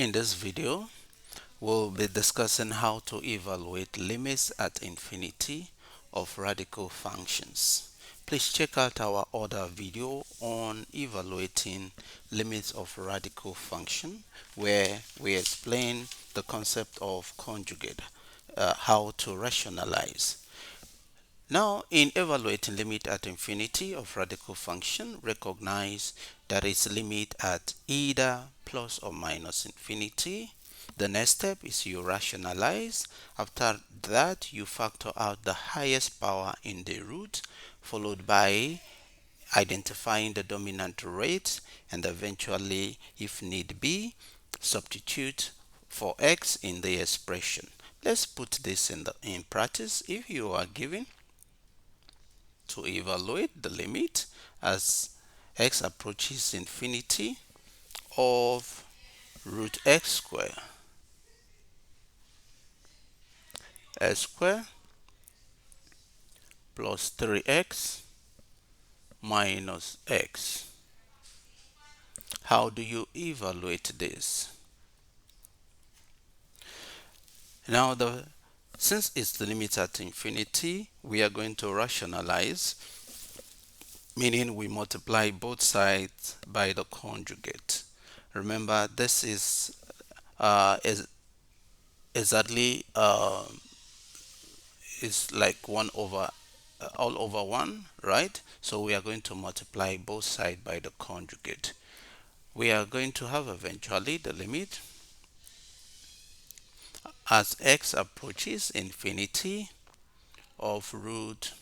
In this video, we'll be discussing how to evaluate limits at infinity of radical functions. Please check out our other video on evaluating limits of radical function where we explain the concept of conjugate, how to rationalize. Now, in evaluating limit at infinity of radical function, recognize that its limit at either plus or minus infinity. The next step is you rationalize. After that, you factor out the highest power in the root, followed by identifying the dominant rate, and eventually, if need be, substitute for x in the expression. Let's put this in practice. If you are given to evaluate the limit as x approaches infinity of root x square plus 3x minus x. How do you evaluate this? Now, since it's the limit at infinity, we are going to rationalize, meaning we multiply both sides by the conjugate. Remember, this is exactly is like 1 over all over 1, right? So we are going to multiply both sides by the conjugate. We are going to have eventually the limit as x approaches infinity of root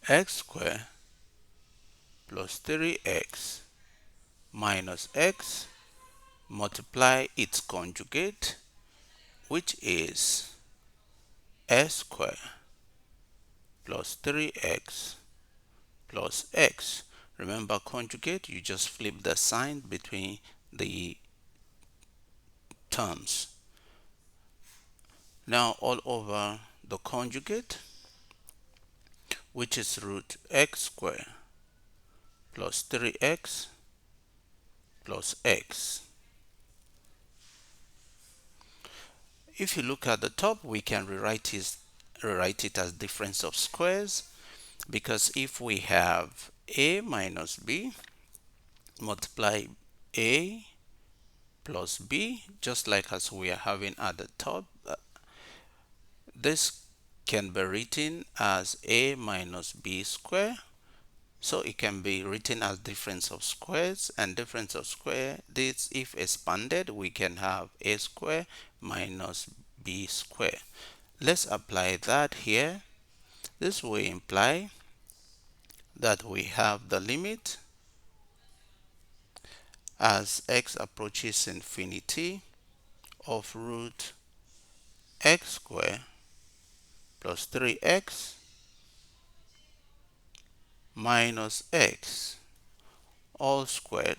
x square plus 3x minus x, multiply its conjugate, which is s square plus 3x plus x. Remember, conjugate, you just flip the sign between the terms. Now all over the conjugate, which is root x square plus 3x plus x. If you look at the top, we can rewrite it as difference of squares, because if we have a minus b, multiply a plus b, just like as we are having at the top, this can be written as a minus b square. So it can be written as difference of squares, and difference of square, this if expanded, we can have a square minus b square. Let's apply that here. This will imply that we have the limit as x approaches infinity of root x square plus 3x minus x all squared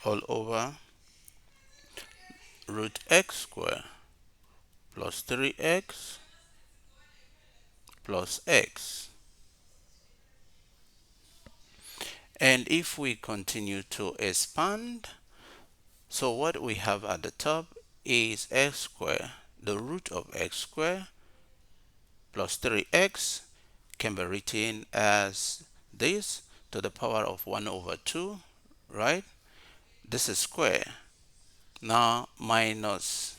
all over root x square plus 3x plus x. And if we continue to expand, so what we have at the top is x square, the root of x square plus 3x can be written as this to the power of 1 over 2, right? This is square. Now minus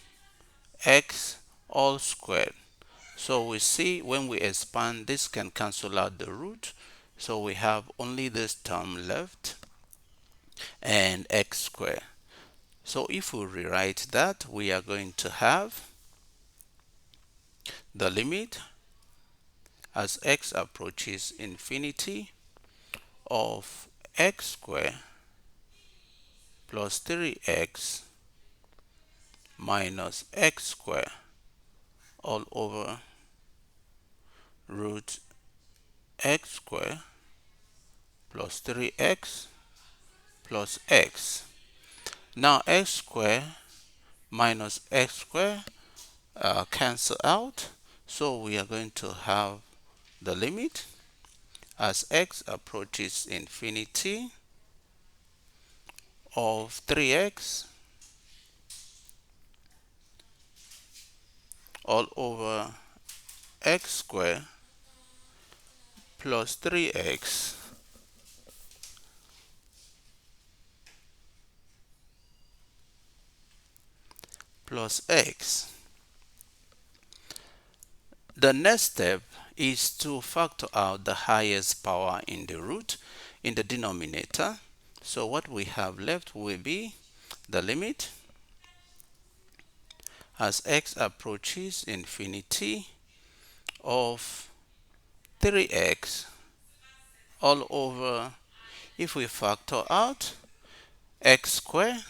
x all squared. So we see when we expand, this can cancel out the root. So we have only this term left and x squared. So if we rewrite that, we are going to have the limit as x approaches infinity of x squared plus 3x minus x squared all over root x squared plus 3x plus x. Now x squared minus x squared cancel out, so we are going to have the limit as x approaches infinity of 3x all over x squared plus 3x plus x. The next step is to factor out the highest power in the root in the denominator. So what we have left will be the limit as x approaches infinity of 3x all over, if we factor out x squared,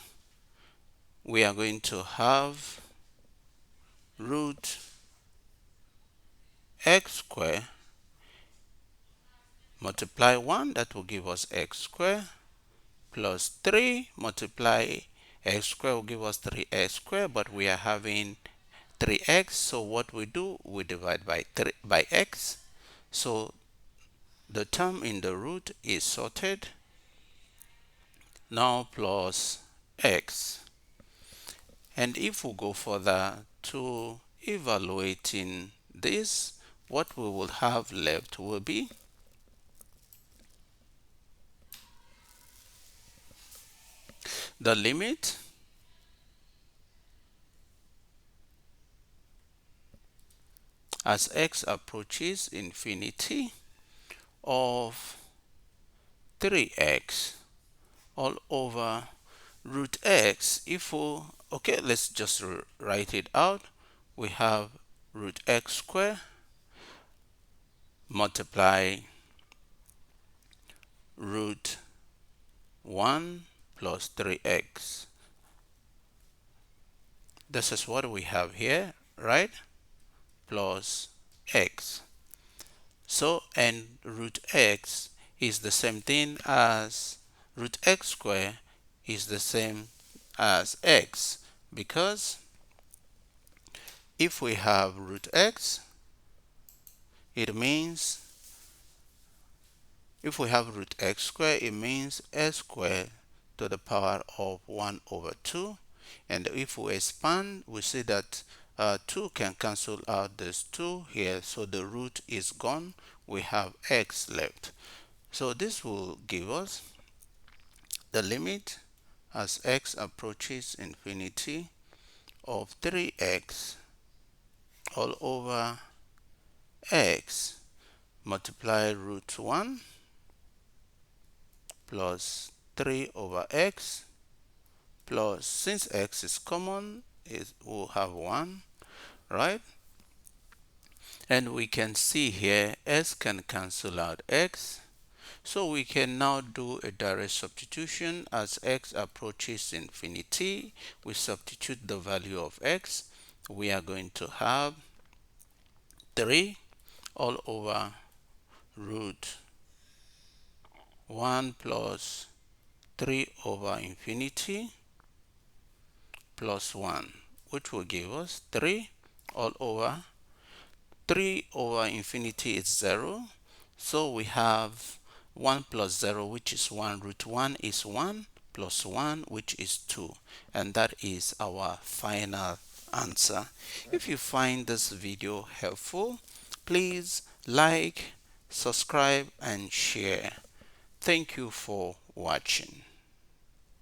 we are going to have root x squared multiply 1, that will give us x squared, plus 3 multiply x squared will give us 3x squared, but we are having 3x, so what we do, we divide by 3 by x. So the term in the root is sorted. Now plus x. And if we go further to evaluating this, what we will have left will be the limit as x approaches infinity of 3x all over root x. If we, okay, let's just write it out. We have root x squared multiply root 1 plus 3x. This is what we have here, right? Plus x. So, and root x is the same thing as root x squared is the same as x, because if we have root x, it means if we have root x squared, it means x squared to the power of 1 over 2. And if we expand, we see that 2 can cancel out this 2 here, so the root is gone. We have x left. So this will give us the limit as x approaches infinity of 3x all over x multiply root 1 plus 3 over x plus, since x is common, we'll have 1, right? And we can see here s can cancel out x, so we can now do a direct substitution. As x approaches infinity, we substitute the value of x. We are going to have 3 all over root 1 plus 3 over infinity plus 1, which will give us 3 all over 3 over infinity is 0. So we have 1 plus 0, which is 1. Root 1 is 1 plus 1, which is 2. And that is our final answer. If you find this video helpful, please like, subscribe, and share. Thank you for watching.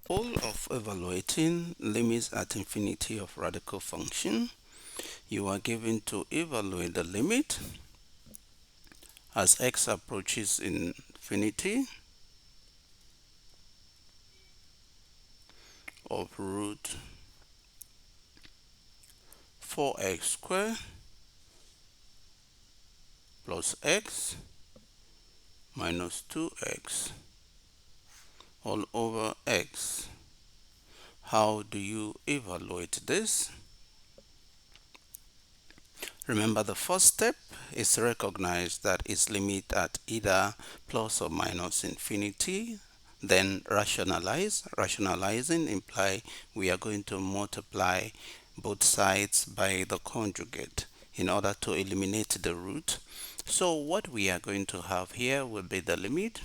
Goal of evaluating limits at infinity of radical function. You are given to evaluate the limit as x approaches infinity of root 4x squared plus x minus 2x all over x. How do you evaluate this? Remember, the first step is to recognize that its limit at either plus or minus infinity, then rationalize. Rationalizing implies we are going to multiply both sides by the conjugate in order to eliminate the root. So what we are going to have here will be the limit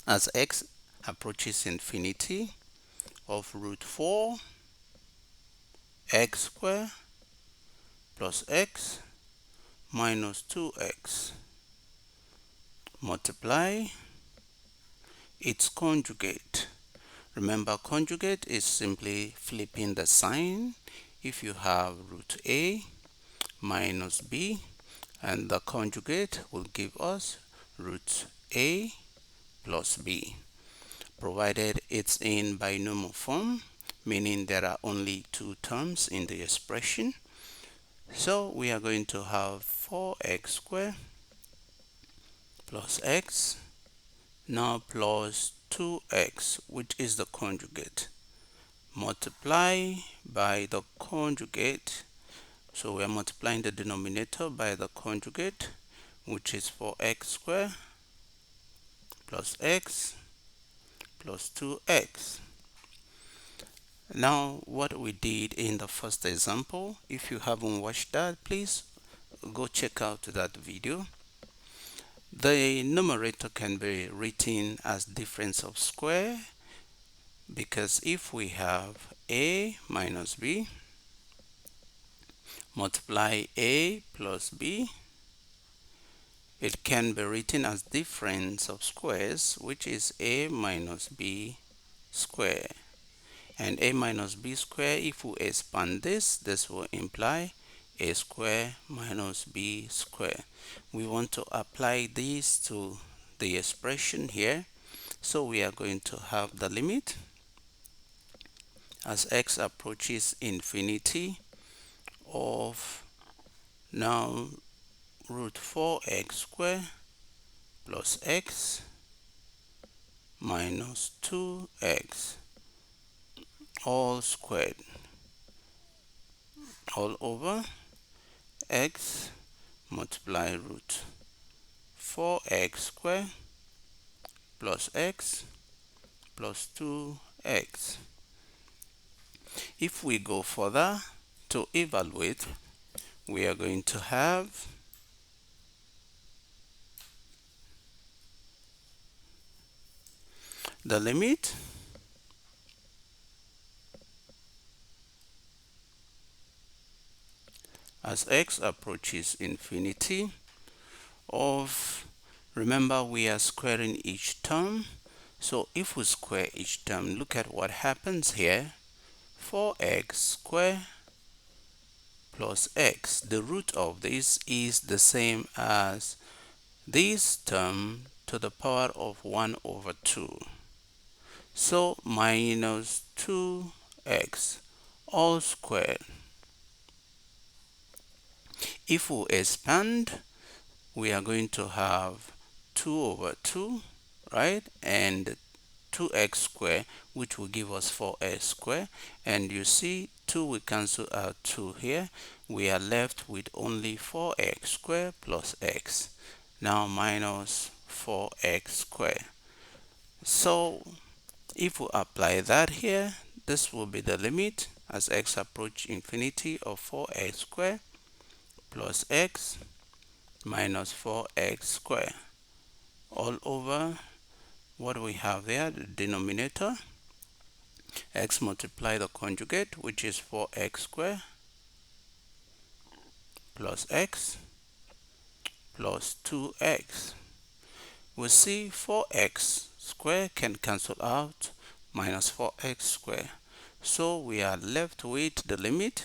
as x approaches infinity of root 4 x squared plus x minus 2x multiply its conjugate. Remember, conjugate is simply flipping the sign. If you have root a minus b, and the conjugate will give us root a plus b, provided it's in binomial form, meaning there are only two terms in the expression. So we are going to have 4x squared plus x now plus 2x, which is the conjugate, multiply by the conjugate. So we are multiplying the denominator by the conjugate, which is 4x squared plus x plus 2x. Now what we did in the first example, if you haven't watched that, please go check out that video. The numerator can be written as difference of square, because if we have a minus b multiply a plus b, it can be written as difference of squares, which is a minus b square. And a minus b square, if we expand this will imply a square minus b square. We want to apply this to the expression here. So we are going to have the limit as x approaches infinity of now root 4x squared plus x minus 2x all squared all over x multiply root 4x squared plus x plus 2x. If we go further to evaluate, we are going to have the limit as x approaches infinity of, remember we are squaring each term, so if we square each term, look at what happens here. 4x squared plus x, the root of this is the same as this term to the power of 1 over 2. So minus 2x all squared. If we expand, we are going to have 2 over 2, right? And 2x squared, which will give us 4x squared. And you see 2 we cancel out 2 here. We are left with only 4x squared plus x. Now minus 4x squared. So if we apply that here, this will be the limit as x approach infinity of 4x squared plus x minus 4x squared all over what we have there, the denominator, x multiply the conjugate, which is 4x squared plus x plus 2x. We see 4x squared can cancel out minus 4x squared. So we are left with the limit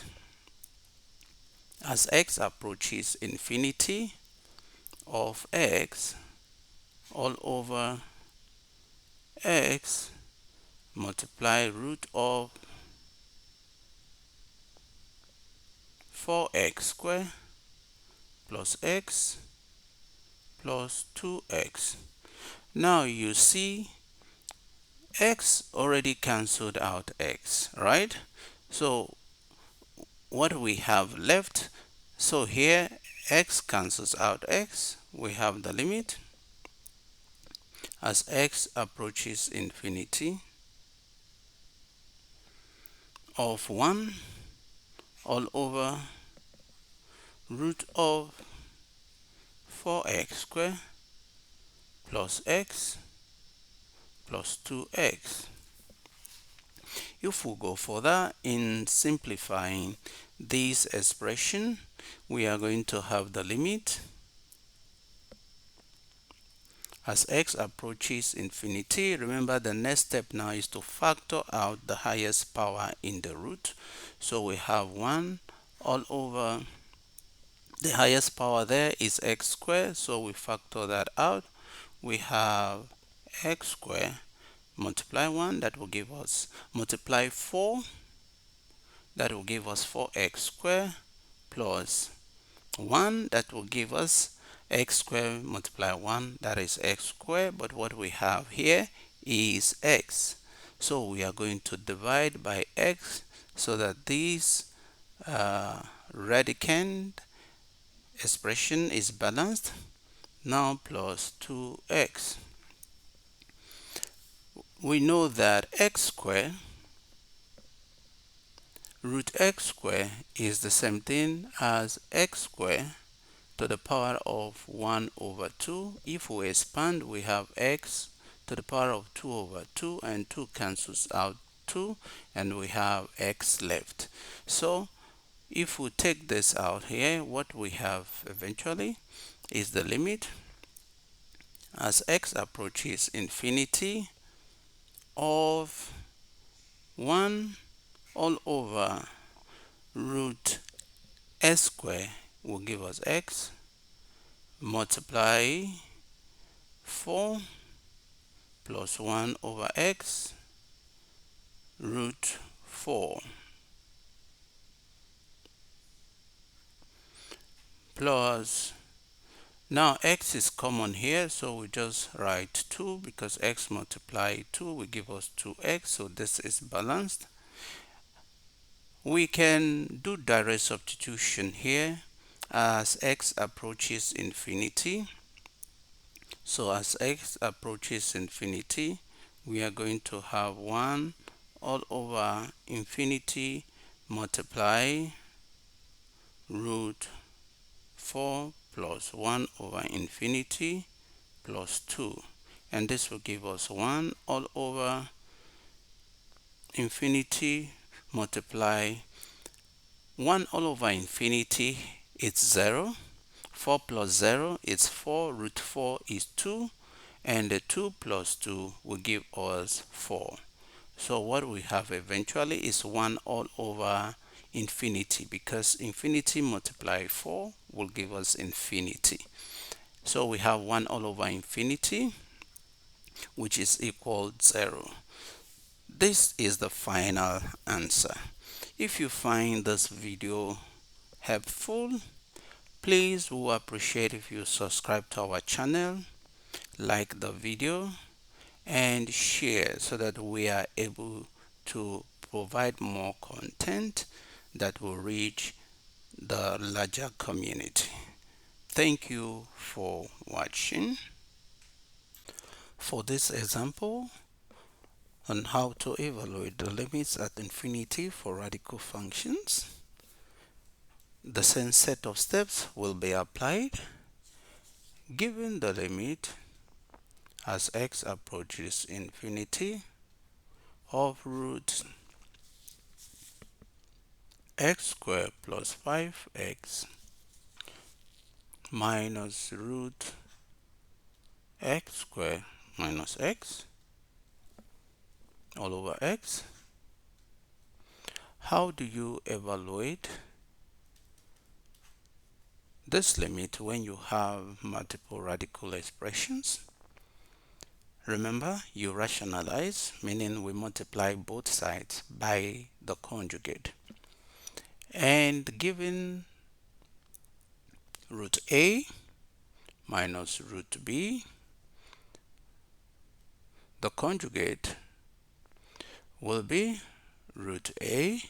as x approaches infinity of x all over x multiply root of 4x squared plus x plus 2x. Now you see x already cancelled out x, right? So what we have left, so here x cancels out x, we have the limit as x approaches infinity of 1 all over root of 4x squared plus x plus 2x. If we go further in simplifying this expression, we are going to have the limit as x approaches infinity. Remember, the next step now is to factor out the highest power in the root. So we have 1 all over the highest power there is x squared, so we factor that out. We have x squared multiply 1, that will give us, multiply 4, that will give us 4x squared, plus 1, that will give us x squared multiply 1, that is x squared, but what we have here is x. So we are going to divide by x so that this radicand expression is balanced. Now plus 2x. We know that x squared root x squared is the same thing as x squared to the power of 1 over 2. If we expand, we have x to the power of 2 over 2, and 2 cancels out 2, and we have x left. So if we take this out here, what we have eventually is the limit as x approaches infinity of 1 all over root s squared will give us x multiply 4 plus 1 over x root 4 plus, now x is common here, so we just write 2 because x multiply 2 will give us 2x, so this is balanced. We can do direct substitution here as x approaches infinity. So as x approaches infinity, we are going to have 1 all over infinity multiply root 4 plus 1 over infinity plus 2, and this will give us 1 all over infinity multiply 1 all over infinity, it's 0. 4 plus 0 is 4, root 4 is 2, and the 2 plus 2 will give us 4. So what we have eventually is 1 all over infinity, because infinity multiply 4 will give us infinity. So we have 1 all over infinity, which is equal 0. This is the final answer. If you find this video helpful, please, we appreciate if you subscribe to our channel, like the video, and share so that we are able to provide more content that will reach the larger community. Thank you for watching. For this example on how to evaluate the limits at infinity for radical functions, the same set of steps will be applied. Given the limit as x approaches infinity of root x squared plus 5x minus root x squared minus x all over x, how do you evaluate this limit when you have multiple radical expressions? Remember, you rationalize, meaning we multiply both sides by the conjugate. And given root a minus root b, the conjugate will be root a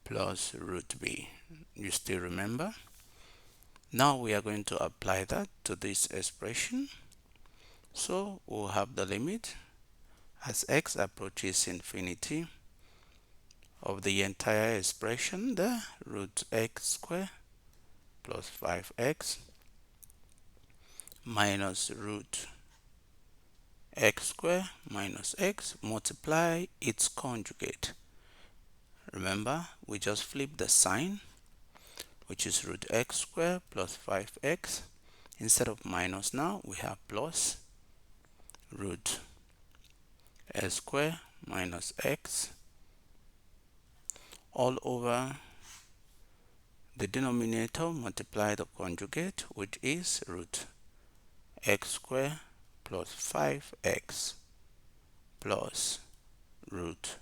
plus root b. You still remember? Now we are going to apply that to this expression. So we'll have the limit as x approaches infinity of the entire expression, the root x squared plus 5x minus root x squared minus x multiply its conjugate. Remember, we just flip the sign, which is root x squared plus 5x. Instead of minus now, we have plus root s squared minus x all over the denominator, multiply the conjugate, which is root x squared plus 5x plus root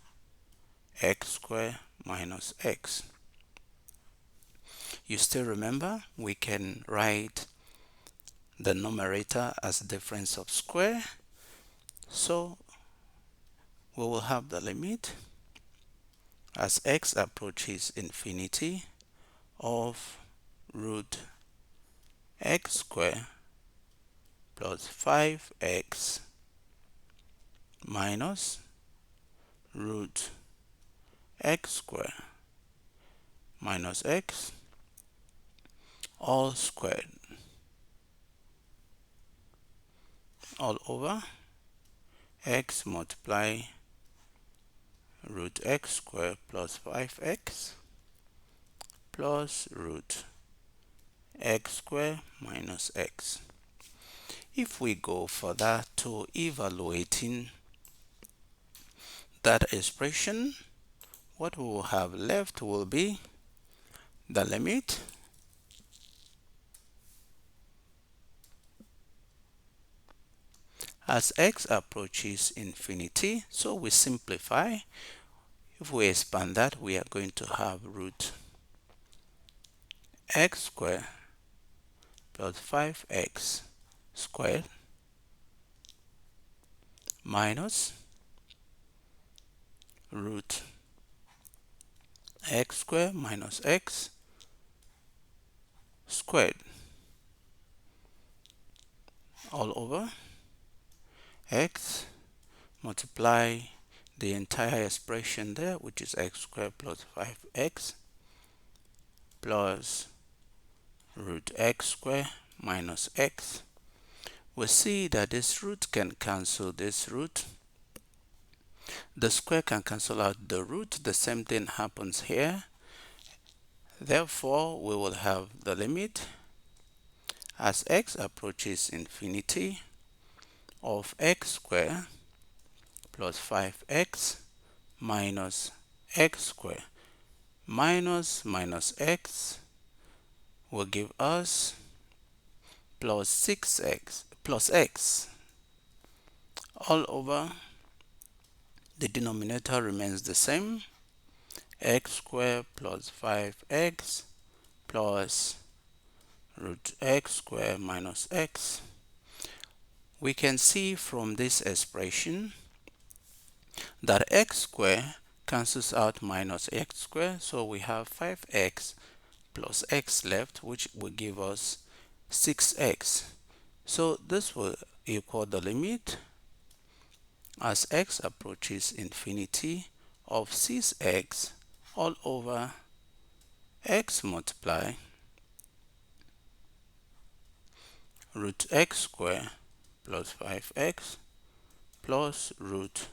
x squared minus x. You still remember we can write the numerator as difference of square, so we will have the limit as x approaches infinity of root x squared plus 5x minus root x squared minus x all squared all over x multiply root x squared plus 5x plus root x squared minus x. If we go further to evaluating that expression, what we will have left will be the limit as x approaches infinity. So we simplify. If we expand that, we are going to have root x squared plus 5x squared minus root x squared minus x squared all over x multiply the entire expression there, which is x squared plus 5x plus root x squared minus x. We see that this root can cancel this root. The square can cancel out the root. The same thing happens here. Therefore, we will have the limit as x approaches infinity of x squared plus 5x minus x squared minus x will give us plus 6x plus x all over the denominator remains the same, x squared plus 5x plus root x squared minus x. We can see from this expression that x squared cancels out minus x squared, so we have 5x plus x left, which will give us 6x. So this will equal the limit as x approaches infinity of 6x all over x multiply root x squared plus 5x plus root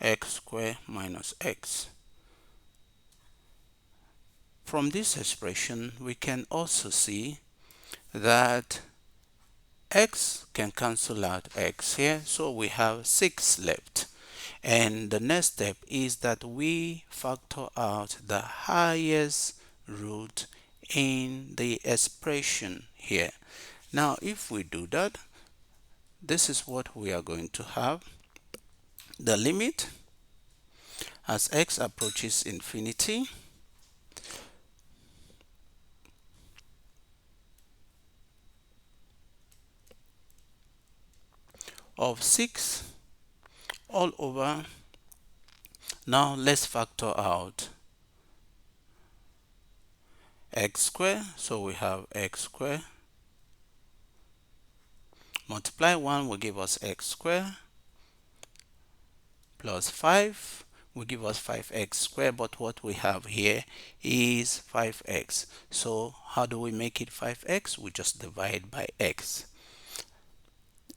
x squared minus x. From this expression, we can also see that x can cancel out x here, so we have 6 left. And the next step is that we factor out the highest root in the expression here. Now, if we do that, this is what we are going to have. The limit as x approaches infinity of 6 all over. Now let's factor out x squared, so we have x squared multiply 1 will give us x squared plus 5 will give us 5x squared, but what we have here is 5x. So how do we make it 5x? We just divide by x.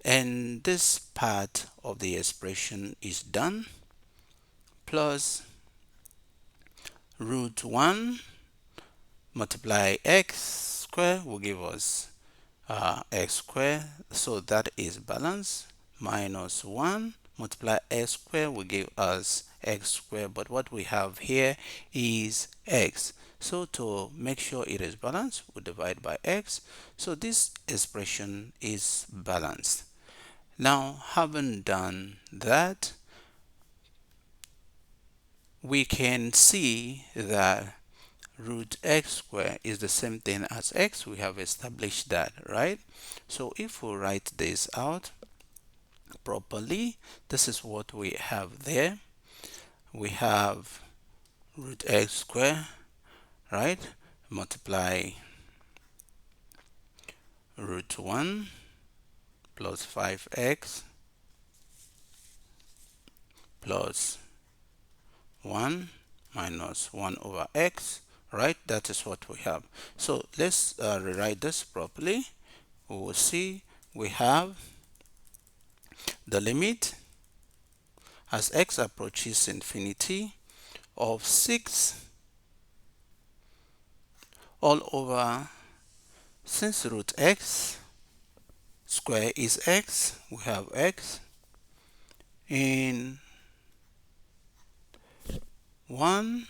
And this part of the expression is done, plus root 1 multiply x squared will give us x squared, so that is balanced, minus 1 multiply x squared will give us x squared, but what we have here is x. So to make sure it is balanced, we divide by x. So this expression is balanced. Now, having done that, we can see that root x squared is the same thing as x. We have established that, right? So if we write this out properly, this is what we have there. We have root x squared, right? Multiply root 1 plus 5x plus 1 minus 1 over x, right? That is what we have. So let's rewrite this properly. We will see we have the limit as x approaches infinity of 6 all over, since root x square is x, we have x in 1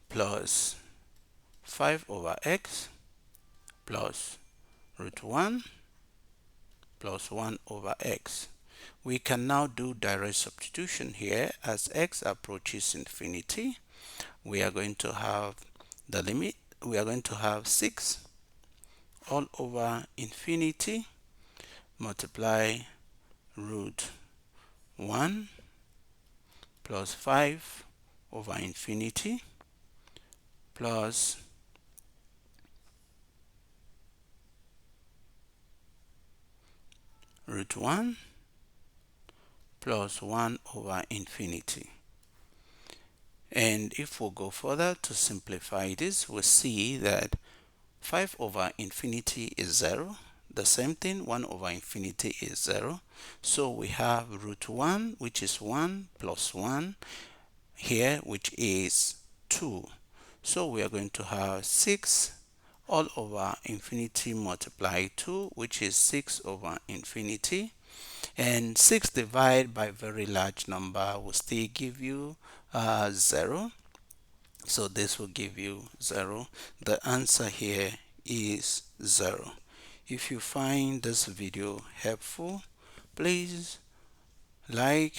plus 5 over x plus root 1 plus 1 over x. We can now do direct substitution here. As x approaches infinity, we are going to have the limit. We are going to have 6 all over infinity multiply root 1 plus 5 over infinity plus root 1 plus 1 over infinity. And if we go further to simplify this, we see that 5 over infinity is 0. The same thing, 1 over infinity is 0. So we have root 1, which is 1, plus 1 here, which is 2. So we are going to have 6 all over infinity multiply 2, which is 6 over infinity. And 6 divided by very large number will still give you 0. So this will give you 0. The answer here is 0. If you find this video helpful, please like,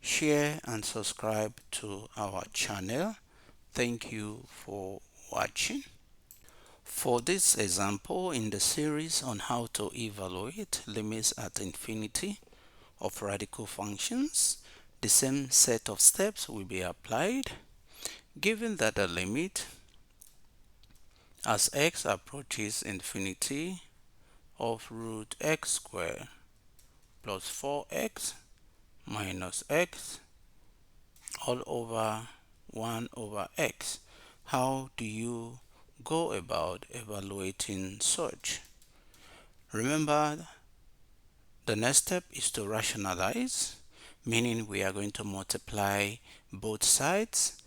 share and subscribe to our channel. Thank you for watching. For this example in the series on how to evaluate limits at infinity of radical functions, the same set of steps will be applied. Given that the limit as x approaches infinity of root x squared plus 4x minus x all over 1 over x, how do you go about evaluating such? Remember, the next step is to rationalize, meaning we are going to multiply both sides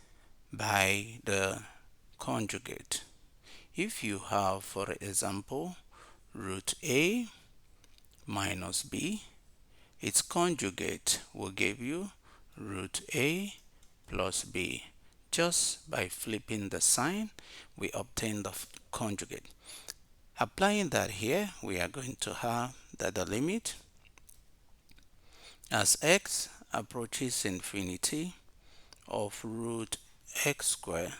by the conjugate. If you have, for example, root a minus b, its conjugate will give you root a plus b. Just by flipping the sign, we obtain the conjugate. Applying that here, we are going to have that the limit as x approaches infinity of root x squared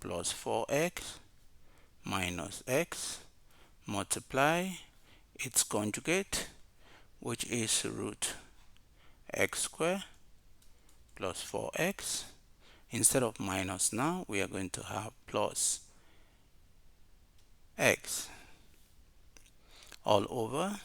plus 4x minus x multiply its conjugate, which is root x squared plus 4x. Instead of minus now, we are going to have plus x all over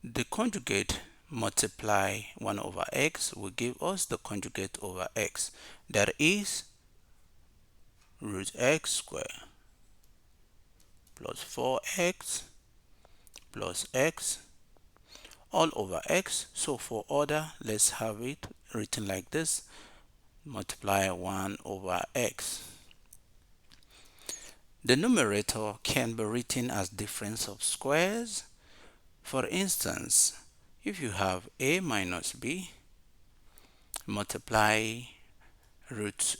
the conjugate multiply 1 over x will give us the conjugate over x, that is root x squared plus 4x plus x all over x. So for order, let's have it written like this: multiply 1 over x. The numerator can be written as difference of squares. For instance, if you have a minus b, multiply root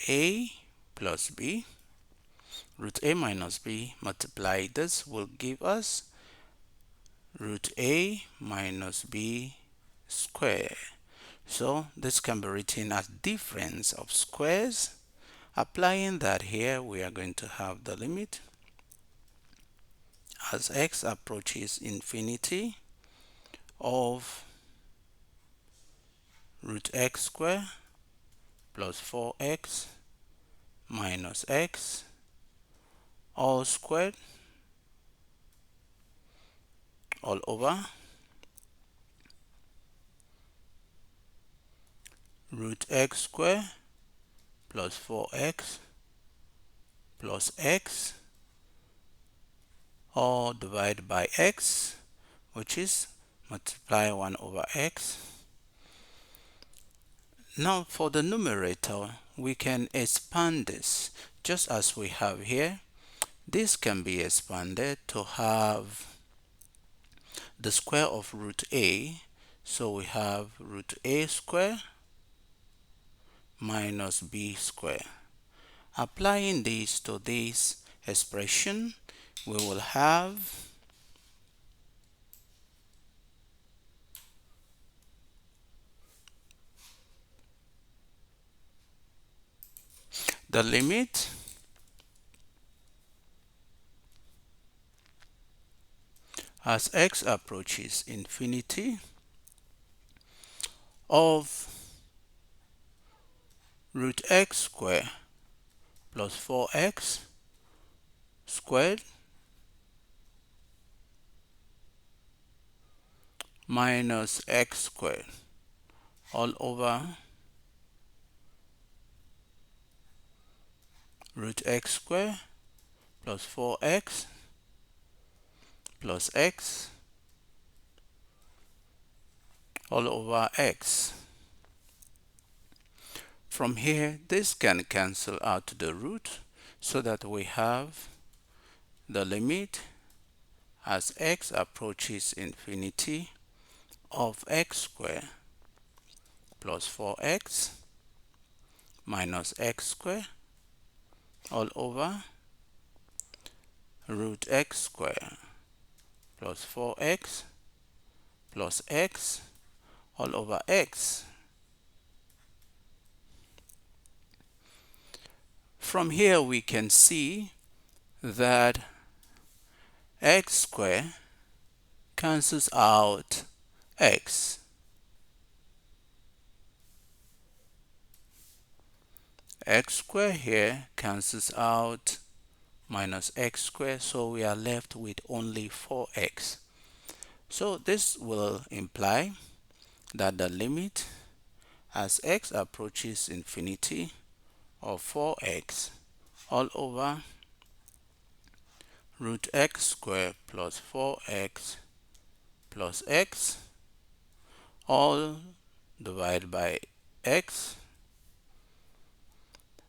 a plus b. Root a minus b, multiply this will give us root a minus b squared. So this can be written as difference of squares. Applying that here, we are going to have the limit as x approaches infinity of root x squared plus 4x minus x all squared all over root x squared plus 4x plus x all divided by x, which is multiply 1 over x. Now for the numerator, we can expand this just as we have here. This can be expanded to have the square of root a. So we have root a square minus b square. Applying this to this expression, we will have the limit as x approaches infinity of root x squared plus 4x squared minus x squared all over root x squared plus 4x plus x all over x. From here, this can cancel out the root so that we have the limit as x approaches infinity of x squared plus 4x minus x squared all over root x squared plus 4x plus x all over x. From here we can see that x squared cancels out x. X squared here cancels out minus x squared, so we are left with only 4x. So this will imply that the limit as x approaches infinity of 4x all over root x squared plus 4x plus x all divided by x.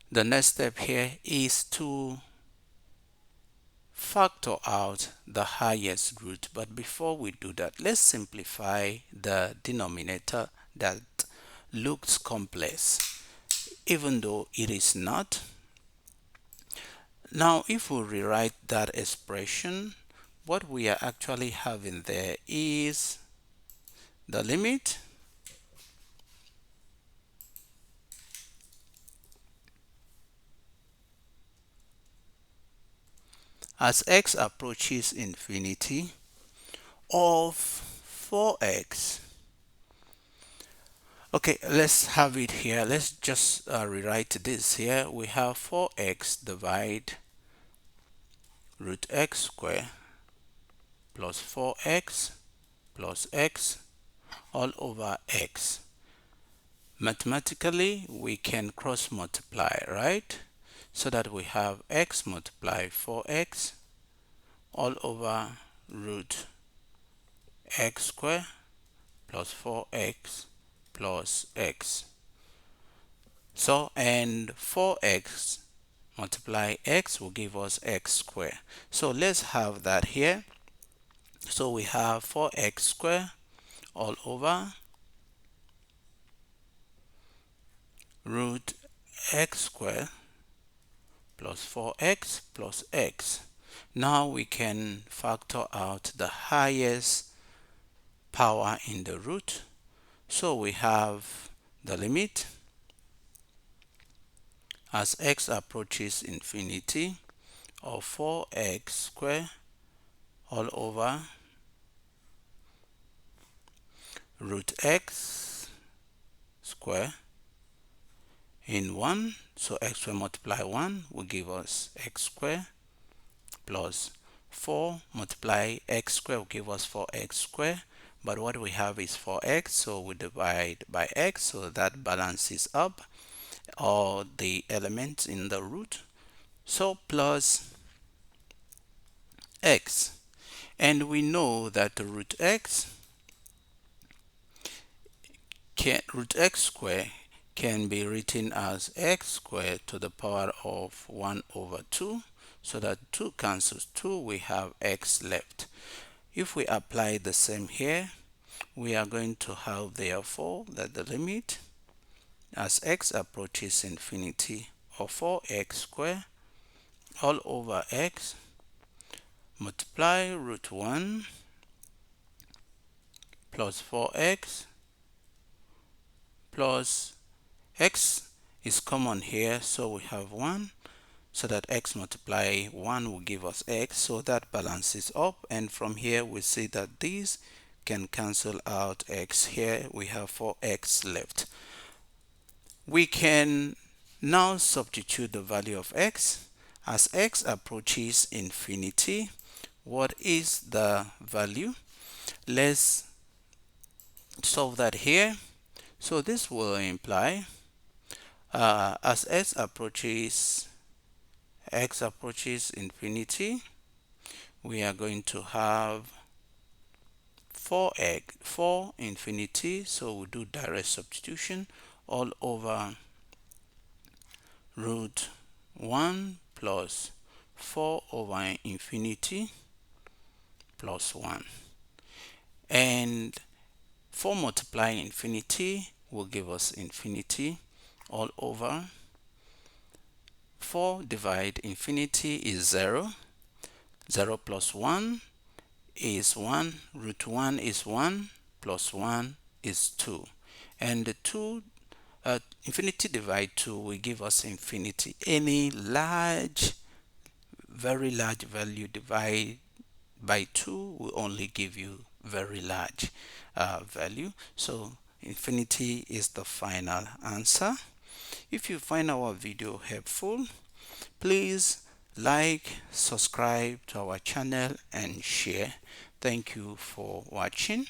The next step here is to factor out the highest root, but before we do that, let's simplify the denominator that looks complex even though it is not. Now if we rewrite that expression, what we are actually having there is the limit as x approaches infinity of 4x. Okay, let's have it here. Let's just rewrite this here. We have 4x divide root x squared plus 4x plus x all over x. Mathematically, we can cross multiply, right? so that we have x multiply 4x all over root x squared plus 4x plus x. So, and 4x multiply x will give us x squared. So let's have that here. So we have 4x squared all over root x squared plus 4x plus x. Now we can factor out the highest power in the root. So we have the limit as x approaches infinity of 4x squared all over root x squared in 1. So x squared multiply 1 will give us x squared plus 4 multiply x squared will give us 4x squared. But what we have is 4x, so we divide by x, so that balances up all the elements in the root. So plus x. And we know that the root x squared can be written as x squared to the power of 1 over 2. So that 2 cancels 2, we have x left. If we apply the same here, we are going to have therefore that the limit as x approaches infinity of 4x squared all over x multiply root 1 plus 4x plus x is common here, so we have 1, so that x multiply 1 will give us x, so that balances up, and from here we see that these can cancel out x. Here we have 4x left. We can now substitute the value of x as x approaches infinity. What is the value? Let's solve that here. So this will imply as x approaches infinity, we are going to have 4 infinity, so we'll do direct substitution all over root 1 plus 4 over infinity plus 1, and 4 multiply infinity will give us infinity all over 4 divide infinity is 0. 0 plus 1 is 1. Root 1 is 1 plus 1 is 2. And the 2, infinity divide 2 will give us infinity. Any large, very large value divide by 2 will only give you very large value. So infinity is the final answer. If you find our video helpful, please like, subscribe to our channel and share. Thank you for watching.